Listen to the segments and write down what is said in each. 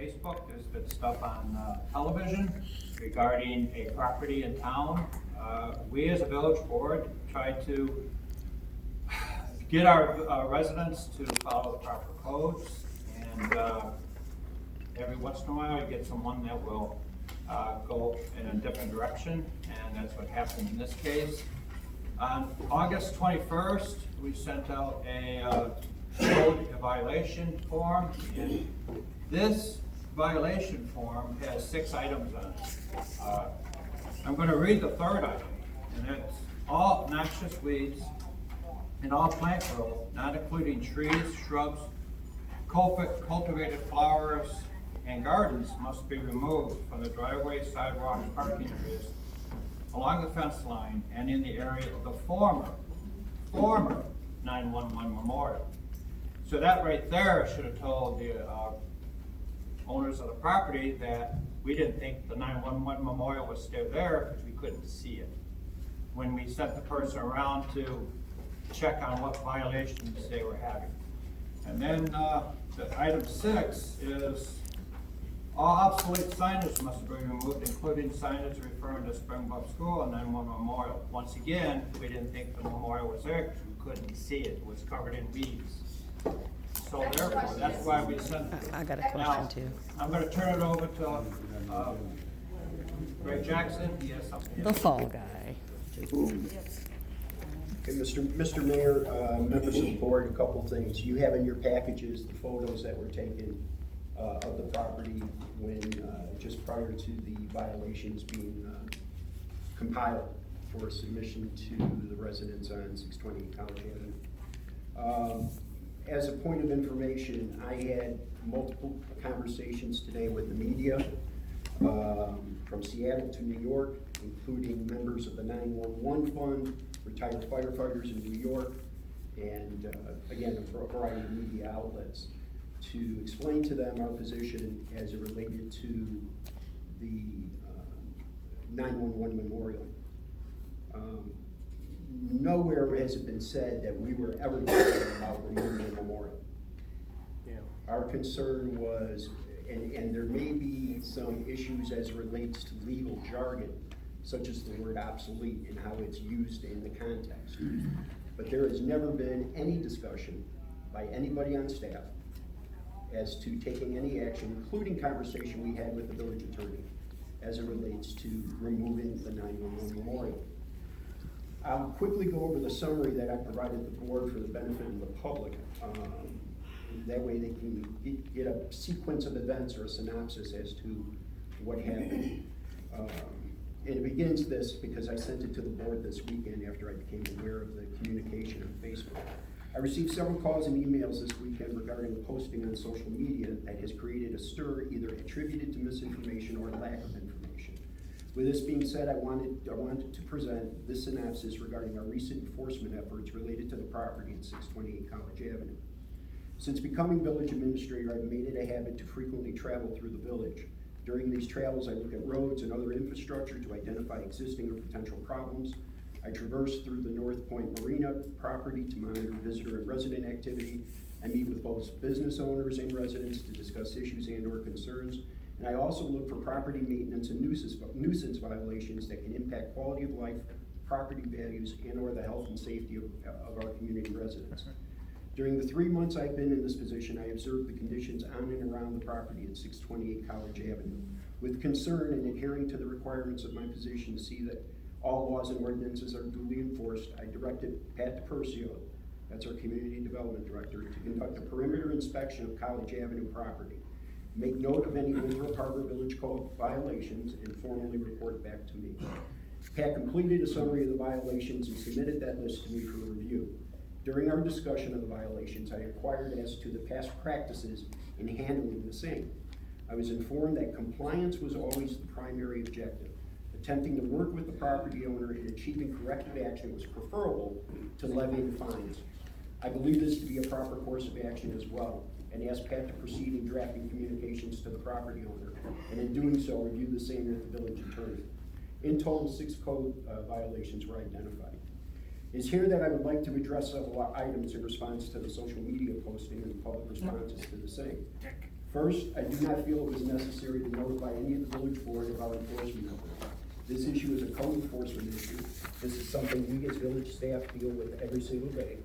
Facebook. There's been stuff on television regarding a property in town. We as a village board try to get our residents to follow the proper codes, and every once in a while you get someone that will go in a different direction, and that's what happened in this case. On August 21st, we sent out a code violation form, and this violation form has 6 items on it. I'm going to read the third item, and it's all noxious weeds and all plant growth, not including trees, shrubs, cultivated flowers, and gardens must be removed from the driveway, sidewalks, parking areas, along the fence line, and in the area of the former 911 memorial. So that right there should have told the owners of the property that we didn't think the 911 memorial was still there because we couldn't see it when we sent the person around to check on what violations they were having. And then the item 6 is all obsolete signage must be removed, including signage referring to Springbok School and 911 Memorial. Once again, we didn't think the memorial was there because we couldn't see it. It was covered in weeds. So therefore, that's why we sent it. I got a question too. I'm going to turn it over to Ray Jackson. He has something. The fall guy. Okay, Mr. Mayor, members of the board, a couple things. You have in your packages the photos that were taken of the property when just prior to the violations being compiled for submission to the residents on 628 College Avenue. As a point of information, I had multiple conversations today with the media from Seattle to New York, including members of the 911 Fund, retired firefighters in New York, and again, a variety of media outlets, to explain to them our position as it related to the 911 memorial. Nowhere has it been said that we were ever talking about removing the memorial. Yeah. Our concern was, and there may be some issues as it relates to legal jargon, such as the word obsolete and how it's used in the context. But there has never been any discussion by anybody on staff as to taking any action, including conversation we had with the village attorney as it relates to removing the 911 memorial. I'll quickly go over the summary that I provided the board for the benefit of the public. That way they can get a sequence of events or a synopsis as to what happened. And it begins this because I sent it to the board this weekend after I became aware of the communication on Facebook. I received several calls and emails this weekend regarding a posting on social media that has created a stir either attributed to misinformation or lack of information. With this being said, I wanted to present this synopsis regarding our recent enforcement efforts related to the property at 628 College Avenue. Since becoming village administrator, I've made it a habit to frequently travel through the village. During these travels, I look at roads and other infrastructure to identify existing or potential problems. I traverse through the North Point Marina property to monitor visitor and resident activity. I meet with both business owners and residents to discuss issues and or concerns. And I also look for property maintenance and nuisance violations that can impact quality of life, property values, and or the health and safety of our community residents. During the 3 months I've been in this position, I observed the conditions on and around the property at 628 College Avenue. With concern and adhering to the requirements of my position to see that all laws and ordinances are duly enforced, I directed Pat DePercio, that's our Community Development Director, to conduct a perimeter inspection of College Avenue property. Make note of any Winthrop Harbor Village Code violations and formally report back to me. Pat completed a summary of the violations and submitted that list to me for review. During our discussion of the violations, I inquired as to the past practices in handling the same. I was informed that compliance was always the primary objective. Attempting to work with the property owner in achieving corrective action was preferable to levying fines. I believe this to be a proper course of action as well, and asked Pat to proceed in drafting communications to the property owner, and in doing so, review the same with the village attorney. In total, 6 code violations were identified. It's here that I would like to address several items in response to the social media posting and the public responses to the same. First, I do not feel it was necessary to notify any of the village board about enforcement of it. This issue is a code enforcement issue. This is something we as village staff deal with every single day.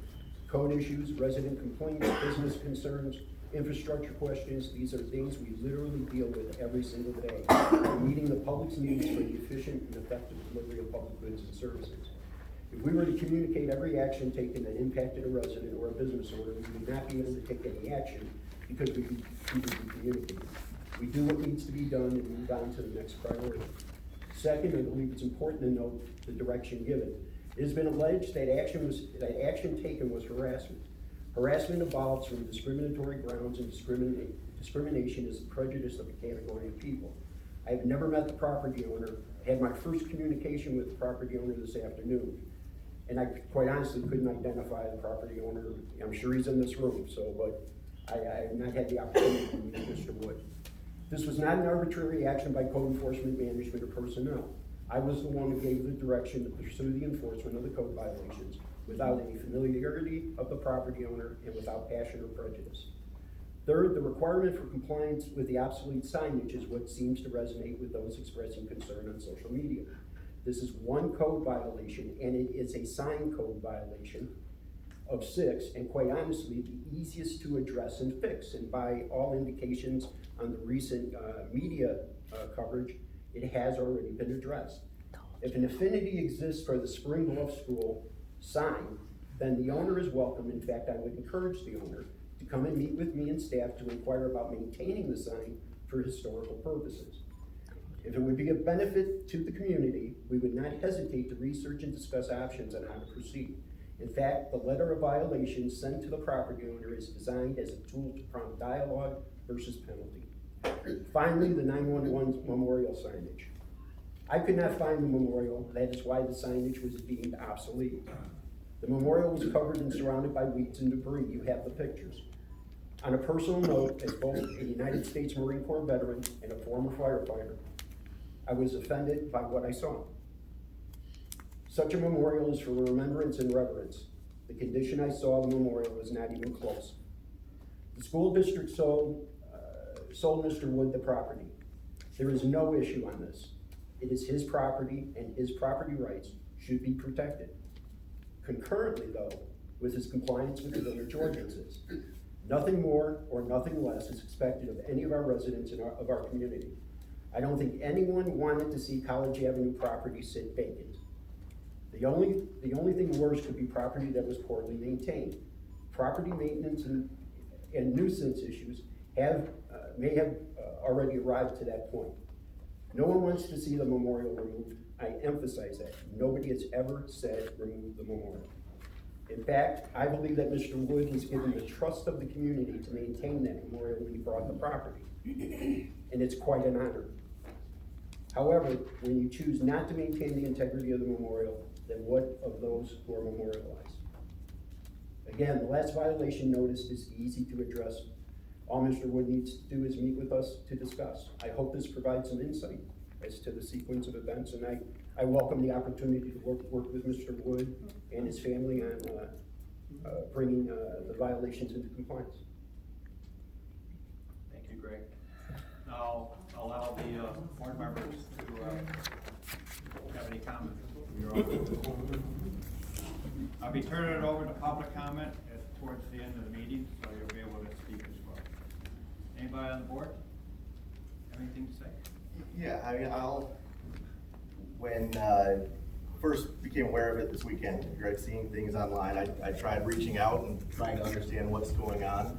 Code issues, resident complaints, business concerns, infrastructure questions, these are things we literally deal with every single day. We're meeting the public's needs for the efficient and effective delivery of public goods and services. If we were to communicate every action taken that impacted a resident or a business owner, we would not be able to take any action because we would be communicating. We do what needs to be done and move on to the next priority. Second, I believe it's important to note the direction given. It has been alleged that action taken was harassment. Harassment evolves from discriminatory grounds, and discrimination is the prejudice of a category of people. I have never met the property owner, had my first communication with the property owner this afternoon, and I quite honestly couldn't identify the property owner. I'm sure he's in this room, but I have not had the opportunity to meet Mr. Wood. This was not an arbitrary action by code enforcement management or personnel. I was the one who gave the direction to pursue the enforcement of the code violations without any familiarity of the property owner and without passion or prejudice. Third, the requirement for compliance with the obsolete signage is what seems to resonate with those expressing concern on social media. This is one code violation, and it is a sign code violation of 6, and quite honestly, the easiest to address and fix. And by all indications on the recent media coverage, it has already been addressed. If an affinity exists for the Spring Bluff School sign, then the owner is welcome. In fact, I would encourage the owner to come and meet with me and staff to inquire about maintaining the sign for historical purposes. If it would be a benefit to the community, we would not hesitate to research and discuss options on how to proceed. In fact, the letter of violation sent to the property owner is designed as a tool to prompt dialogue versus penalty. Finally, the 911 memorial signage. I could not find the memorial. That is why the signage was deemed obsolete. The memorial was covered and surrounded by weeds and debris. You have the pictures. On a personal note, as both a United States Marine Corps veteran and a former firefighter, I was offended by what I saw. Such a memorial is for remembrance and reverence. The condition I saw of the memorial was not even close. The school district sold Mr. Wood the property. There is no issue on this. It is his property, and his property rights should be protected. Concurrently, though, with his compliance with the village ordinances. Nothing more or nothing less is expected of any of our residents of our community. I don't think anyone wanted to see College Avenue property sit vacant. The only thing worse could be property that was poorly maintained. Property maintenance and nuisance issues may have already arrived to that point. No one wants to see the memorial removed. I emphasize that. Nobody has ever said remove the memorial. In fact, I believe that Mr. Wood was given the trust of the community to maintain that memorial when he bought the property. And it's quite an honor. However, when you choose not to maintain the integrity of the memorial, then what of those who are memorialized? Again, the last violation notice is easy to address. All Mr. Wood needs to do is meet with us to discuss. I hope this provides some insight as to the sequence of events, and I welcome the opportunity to work with Mr. Wood and his family on bringing the violations into compliance. Thank you, Greg. Now, I'll allow the board members to have any comments from your own. I'll be turning it over to public comment towards the end of the meeting, so you'll be able to speak as well. Anybody on the board have anything to say? Yeah, I mean, when first became aware of it this weekend, Greg, seeing things online, I tried reaching out and trying to understand what's going on.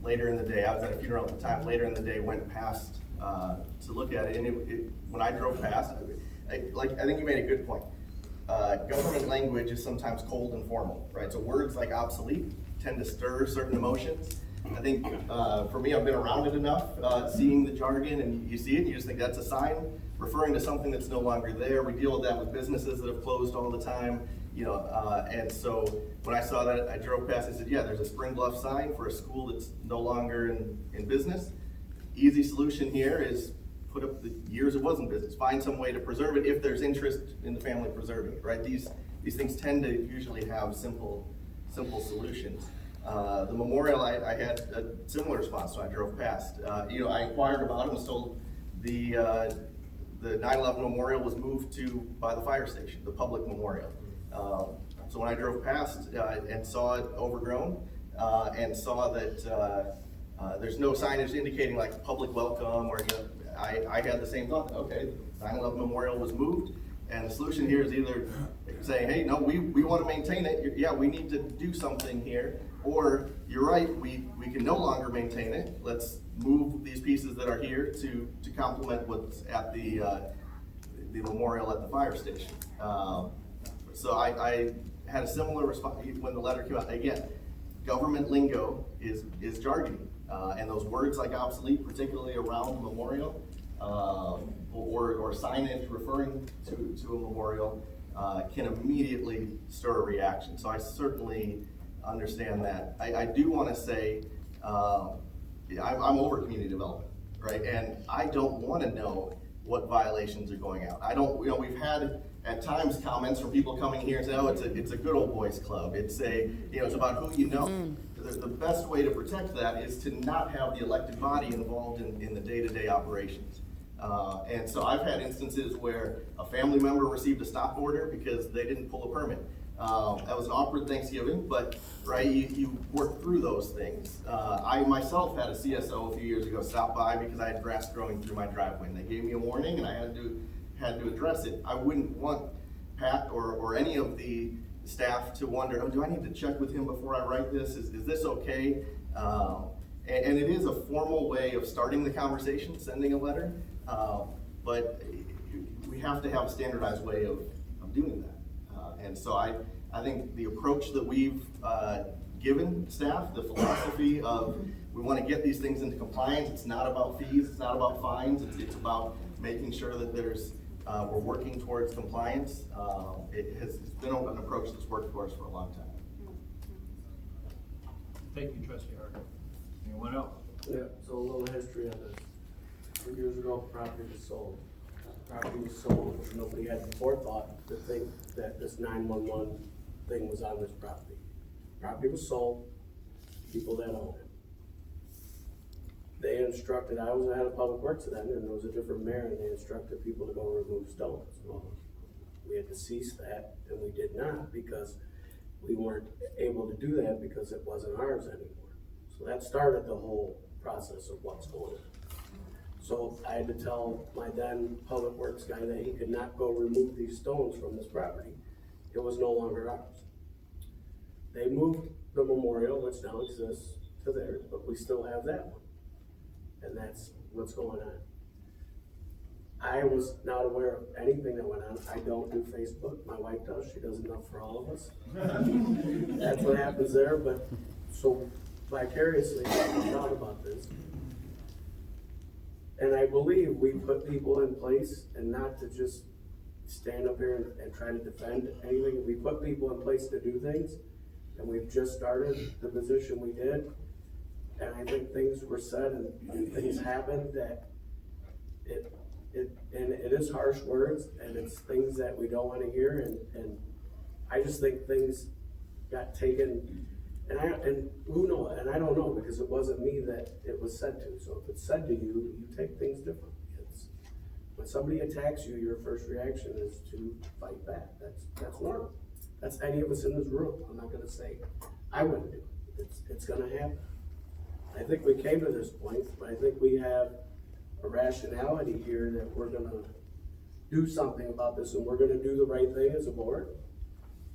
Later in the day, I was at a funeral at the time, later in the day went past to look at it, and when I drove past, I think you made a good point. Government language is sometimes cold and formal, right? So words like obsolete tend to stir certain emotions. I think for me, I've been around it enough, seeing the jargon, and you see it, and you just think that's a sign referring to something that's no longer there. We deal with that with businesses that have closed all the time, and so when I saw that, I drove past, I said, yeah, there's a Spring Bluff sign for a school that's no longer in business. Easy solution here is put up the years it was in business, find some way to preserve it if there's interest in the family preserving it, right? These things tend to usually have simple solutions. The memorial, I had a similar response when I drove past. I inquired about it and was told the 9/11 memorial was moved by the fire station, the public memorial. So when I drove past and saw it overgrown, and saw that there's no signage indicating like public welcome or, I had the same thought. Okay, 9/11 memorial was moved, and the solution here is either saying, hey, no, we want to maintain it. Yeah, we need to do something here. Or you're right, we can no longer maintain it. Let's move these pieces that are here to complement what's at the memorial at the fire station. So I had a similar response when the letter came out. Again, government lingo is jargon, and those words like obsolete, particularly around the memorial, or signage referring to a memorial, can immediately stir a reaction. So I certainly understand that. I do want to say, I'm over community development, right? And I don't want to know what violations are going out. I don't, we've had at times comments from people coming here and say, oh, it's a good old boys club. It's it's about who you know. The best way to protect that is to not have the elected body involved in the day-to-day operations. And so I've had instances where a family member received a stop order because they didn't pull a permit. That was an awkward Thanksgiving, but right, you work through those things. I myself had a CSO a few years ago stop by because I had grass growing through my driveway, and they gave me a warning, and I had to address it. I wouldn't want Pat or any of the staff to wonder, oh, do I need to check with him before I write this? Is this okay? And it is a formal way of starting the conversation, sending a letter, but we have to have a standardized way of doing that. And so I think the approach that we've given staff, the philosophy of we want to get these things into compliance. It's not about fees, it's not about fines, it's about making sure that we're working towards compliance. It's been an approach that's worked for us for a long time. Thank you, Trustee Hart. Anyone else? Yeah, so a little history on this. 2 years ago, property was sold. Property was sold, nobody had the forethought to think that this 911 thing was on this property. Property was sold, people that owned it. They instructed, I was the head of public works then, and there was a different mayor, and they instructed people to go remove stones. Well, we had to cease that, and we did not, because we weren't able to do that because it wasn't ours anymore. So that started the whole process of what's going on. So I had to tell my then public works guy that he could not go remove these stones from this property. It was no longer ours. They moved the memorial, which now exists, to theirs, but we still have that one. And that's what's going on. I was not aware of anything that went on. I don't do Facebook. My wife does. She does enough for all of us. That's what happens there. But so vicariously, I found out about this. And I believe we put people in place, and not to just stand up here and try to defend anything. We put people in place to do things, and we've just started the position we did. And I think things were said and things happened that it is harsh words, and it's things that we don't want to hear. And I just think things got taken. And who knows? And I don't know, because it wasn't me that it was said to. So if it's said to you, you take things differently. When somebody attacks you, your first reaction is to fight back. That's normal. That's any of us in this room. I'm not going to say I wouldn't do it. It's going to happen. I think we came to this point, but I think we have a rationality here that we're going to do something about this, and we're going to do the right thing as a board.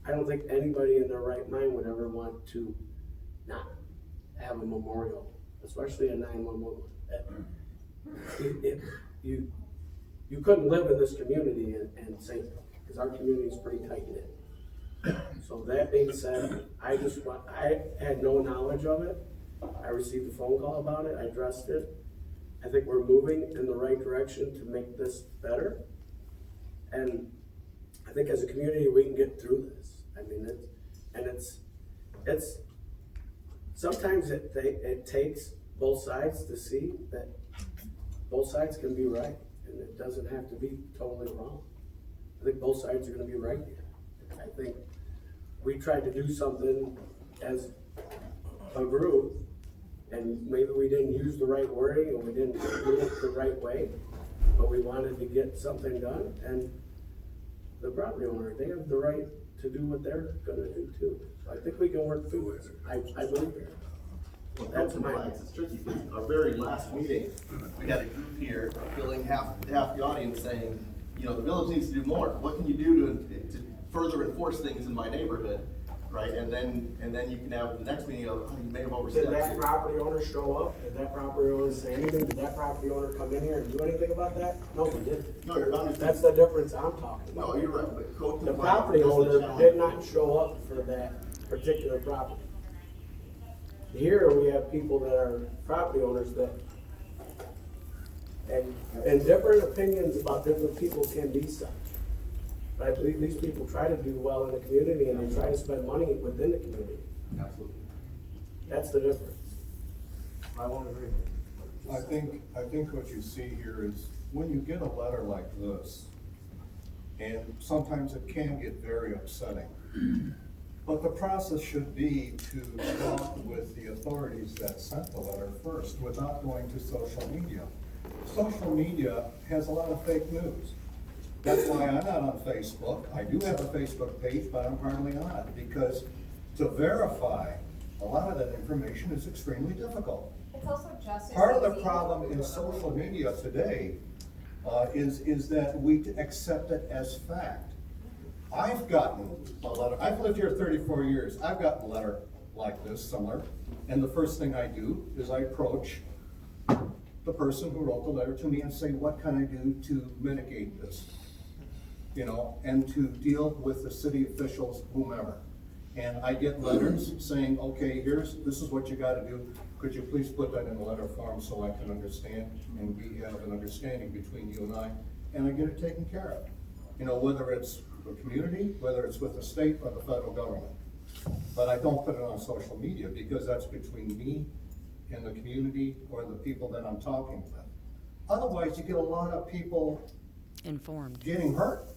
I don't think anybody in their right mind would ever want to not have a memorial, especially a 911. You couldn't live in this community and say, because our community is pretty tight-knit. So that being said, I had no knowledge of it. I received a phone call about it, I addressed it. I think we're moving in the right direction to make this better. And I think as a community, we can get through this. I mean, it's sometimes it takes both sides to see that both sides can be right, and it doesn't have to be totally wrong. I think both sides are gonna be right here. I think we tried to do something as a group, and maybe we didn't use the right wording, or we didn't do it the right way, but we wanted to get something done, and the property owner, they have the right to do what they're gonna do too. So I think we can work through it, I believe it. Well, That's Broken my- Flags, it's tricky, because our very last meeting, we had a group here filling half the audience saying, you know, the village needs to do more. What can you do to further enforce things in my neighborhood, right? And then you can have the next meeting of, oh, you may have overstepped. Did that property owner show up? Did that property owner say anything? Did that property owner come in here and do anything about that? No, he didn't. No, you're not. That's the difference I'm talking about. No, you're right, but code The compliance property is the owner challenge. did not show up for that particular property. Here, we have people that are property owners that, and different opinions about different people can be such. But I believe these people try to do well in the community, and they try to spend money within the community. Absolutely. That's the difference. I won't agree. I think what you see here is when you get a letter like this, and sometimes it can get very upsetting. But the process should be to talk with the authorities that sent the letter first without going to social media. Social media has a lot of fake news. That's why I'm not on Facebook. I do have a Facebook page, but I'm hardly on it because to verify a lot of that information is extremely difficult. It's also just. Part of the problem in social media today is that we accept it as fact. I've gotten a letter, I've lived here 34 years, I've gotten a letter like this, similar, and the first thing I do is I approach the person who wrote the letter to me and say, what can I do to mitigate this? You know, and to deal with the city officials, whomever. And I get letters saying, okay, this is what you gotta do. Could you please put that in a letter form so I can understand and we have an understanding between you and I get it taken care of. You know, whether it's the community, whether it's with the state or the federal government. But I don't put it on social media because that's between me and the community or the people that I'm talking with. Otherwise, you get a lot of people informed. getting hurt.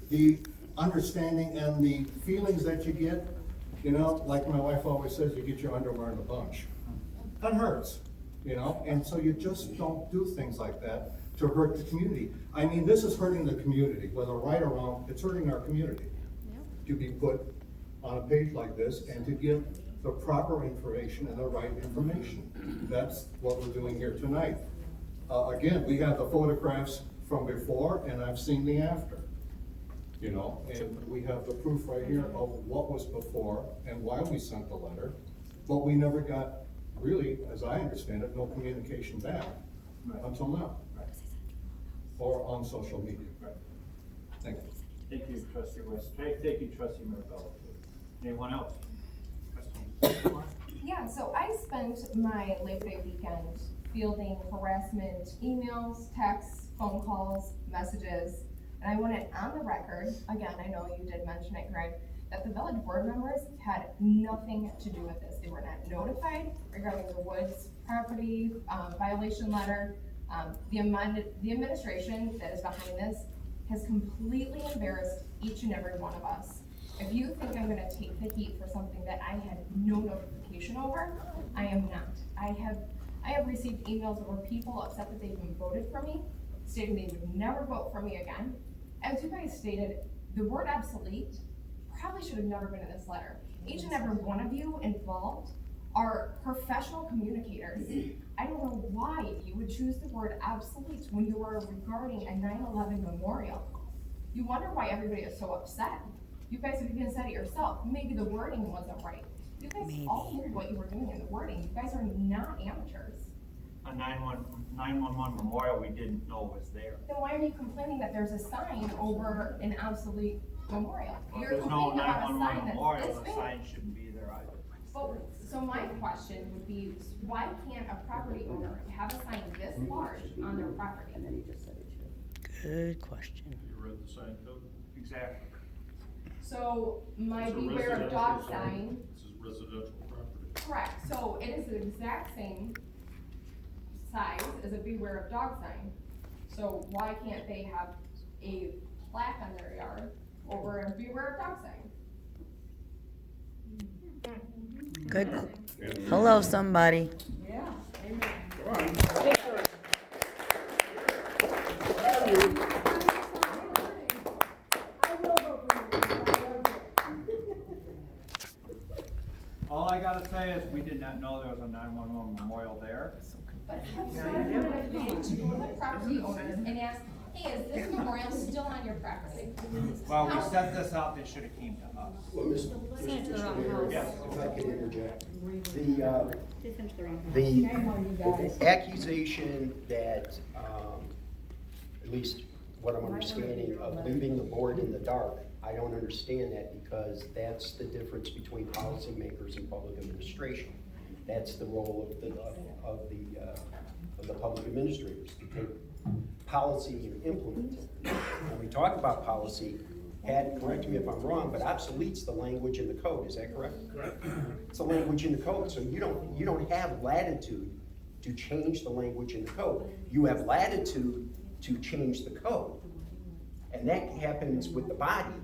The understanding and the feelings that you get, you know, like my wife always says, you get your underwear in a bunch. That hurts, you know, and so you just don't do things like that to hurt the community. I mean, this is hurting the community, whether right or wrong, it's hurting our community. To be put on a page like this and to give the proper information and the right information. That's what we're doing here tonight. Again, we have the photographs from before and I've seen the after. You know, and we have the proof right here of what was before and why we sent the letter, but we never got, really, as I understand it, no communication back until now. Or on social media. Right. Thank you. Thank you, trustee West. Thank you, trustee Marabella. Anyone else? Trustee Moore? Yeah, so I spent my Labor Day weekend fielding harassment emails, texts, phone calls, messages, and I want it on the record, again, I know you did mention it, Greg, that the village board members had nothing to do with this. They were not notified regarding the Woods property violation letter. The administration that is behind this has completely embarrassed each and every one of us. If you think I'm gonna take the heat for something that I had no notification over, I am not. I have received emails where people upset that they even voted for me, stating they would never vote for me again. As you guys stated, the word obsolete probably should have never been in this letter. Each and every one of you involved are professional communicators. I don't know why you would choose the word obsolete when you were regarding a 9/11 memorial. You wonder why everybody is so upset. You guys have even said it yourself, maybe the wording wasn't right. You guys all knew what you were doing in the wording. You guys are not amateurs. A 911 memorial we didn't know was there. Then why are you complaining that there's a sign over an obsolete memorial? Well, if You're there's no complaining about a 911 sign memorial, that's the this sign big. shouldn't be there either. So my question would be, why can't a property owner have a sign this large on their property? Good question. You read the sign code? Exactly. So my It's a beware of residential dog zone. sign, This is residential property. correct, so it is the exact same size as a beware of dog sign. So why can't they have a plaque on their yard over a beware of dog sign? Good. Hello, somebody. All I gotta say is, we did not know there was a 911 memorial there. But have you ever gone to the property owners and asked, hey, is this memorial still on your property? Well, we sent this out, they should've came to us. Well, Mr. Mayor, Yes. if I could interject, the accusation that, at least what I'm understanding of leaving the board in the dark, I don't understand that, because that's the difference between policymakers and public administration. That's the role of the public administrators, to take policy and implement it. When we talk about policy, Pat, correct me if I'm wrong, but obsolete's the language in the code, is that correct? Correct. It's the language in the code, so you don't have latitude to change the language in the code. You have latitude to change the code. And that happens with the body,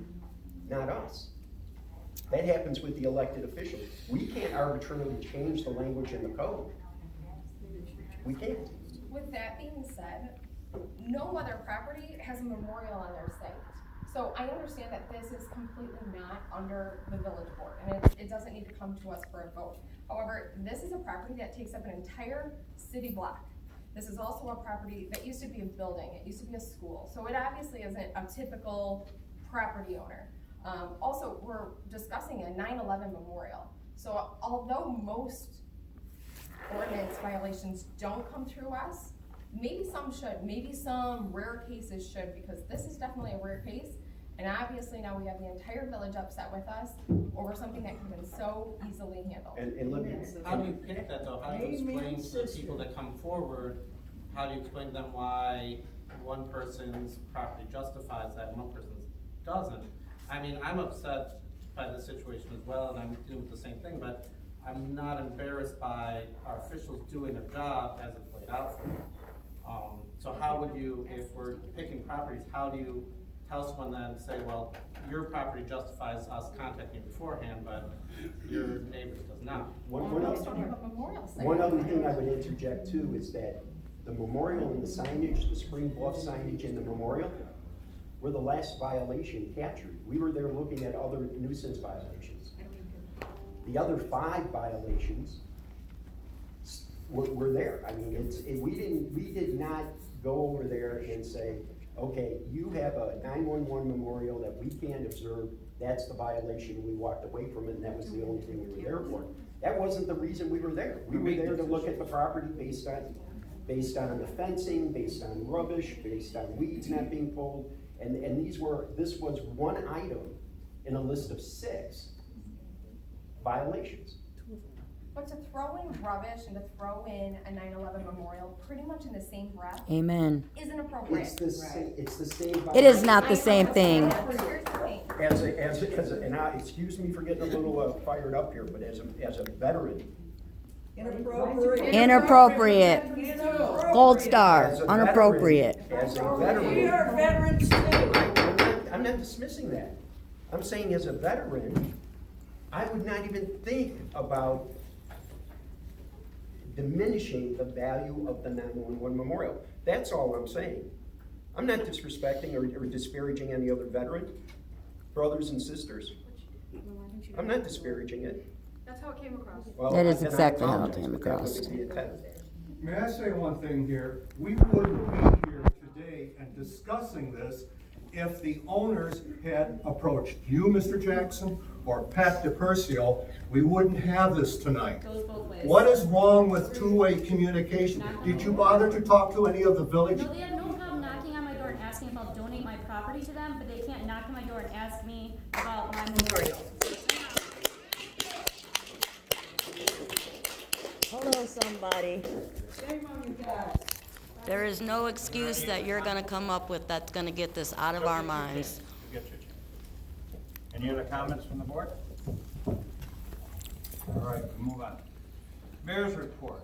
not us. That happens with the elected officials. We can't arbitrarily change the language in the code. We can't. With that being said, no other property has a memorial on their site. So I understand that this is completely not under the village board, and it doesn't need to come to us for a vote. However, this is a property that takes up an entire city block. This is also a property that used to be a building, it used to be a school, so it obviously isn't a typical property owner. Also, we're discussing a 9/11 memorial. So although most ordinance violations don't come through us, maybe some should, maybe some rare cases should, because this is definitely a rare case. And obviously now we have the entire village upset with us over something that could have been so easily handled. And let me, How do you pick that though? How do you explain to the people that come forward, how do you explain to them why one person's property justifies that and one person's doesn't? I mean, I'm upset by the situation as well, and I'm dealing with the same thing, but I'm not embarrassed by our officials doing their job as it played out for them. So how would you, if we're picking properties, how do you tell someone then, say, well, your property justifies us contacting you beforehand, but your neighbor's does not? one Most don't have a memorial site. other thing I would interject too is that the memorial and the signage, the Spring Bluff signage in the memorial, were the last violation captured. We were there looking at other nuisance violations. The other 5 violations were there. I mean, we did not go over there and say, okay, you have a 911 memorial that we can't observe, that's the violation, we walked away from it, and that was the only thing we were there for. That wasn't the reason we were there. We were there to look at the property based on the fencing, based on rubbish, based on weeds not being pulled, and this was one item in a list of 6 violations. But to throw in rubbish and to throw in a 9/11 memorial pretty much in the same breath Amen. isn't appropriate. It's the same. It is not the same thing. Here's the thing. And excuse me for getting a little fired up here, but as a veteran, Inappropriate. Gold star. as a Unappropriate. veteran, We are veterans too. I'm not dismissing that. I'm saying as a veteran, I would not even think about diminishing the value of the 911 memorial. That's all I'm saying. I'm not disrespecting or disparaging any other veteran, brothers and sisters. I'm not disparaging it. That's how it came across. Well, That is then I exactly how it apologize, came but that across. was the intent. May I say one thing here? We wouldn't be here today and discussing this if the owners had approached you, Mr. Jackson, or Pat DePercio. We wouldn't have this tonight. Goes both ways. What is wrong with two-way communication? Did you bother to talk to any of the village? No, they have no problem knocking on my door and asking if I'll donate my property to them, but they can't knock on my door and ask me about my memorial. Hello, somebody. Shame on you guys. There is no excuse that you're gonna come up with that's gonna get this out of our minds. Get your chance. Any other comments from the board? All right, we'll move on. Mayor's report.